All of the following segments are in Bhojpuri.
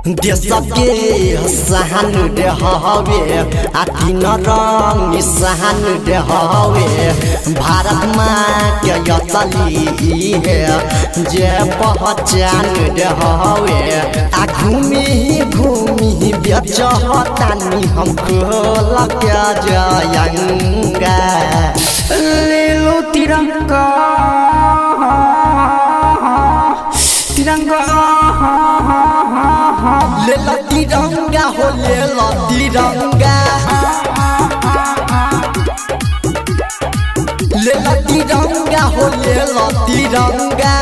देश के सहन दे हवे आ तीन रंग सहन दे हवे भारत माँ के असली है जे पहचान दे हवे आ घूमी बेचतानी हमको लगे जाएंगे ले लो तिरंगा तिरंगा ले लो तिरंगा हो ले लो तिरंगा ले लो तिरंगा हो ले लो तिरंगा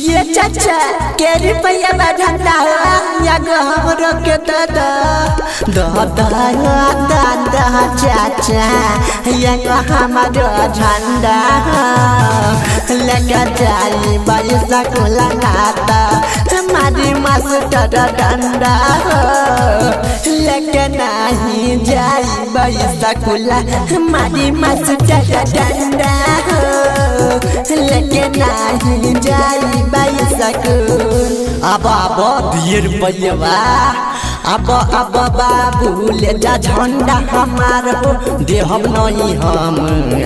ये चाचा के रुपया बढ़ता या हमरो के दादा चाचा ये हमारो झंडा लगा जाई बाईसा कोला नाता हमारी मास्टर डंडा लगा नहीं जाई बाईसा कोला हमारी मास्टर डंडा लगा नहीं जाई बाईसा कोला अब दिए रुपया अब बाबू ले जा झंडा हमार हो दे हम नहीं हम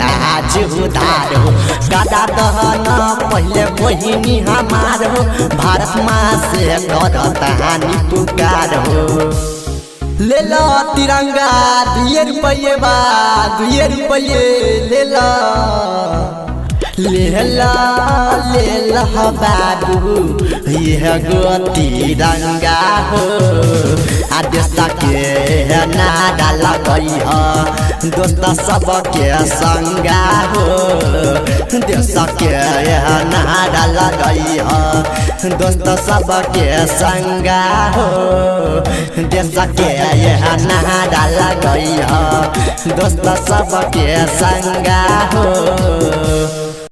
आज उधार हो गादा दहन पहले बहिनी हमार हो भारत माँ से करता हानि पुकार हो ले लो तिरंगा दिए रुपये ले लो बाबू यह गो तिरंगा हो आदेश के नारा लगई हो दोस्त सबके संगा हो देश के नारा लगई हो दोस्त सबके संगा हो देश के नारा लगई हो दोस्त सबके संगा हो।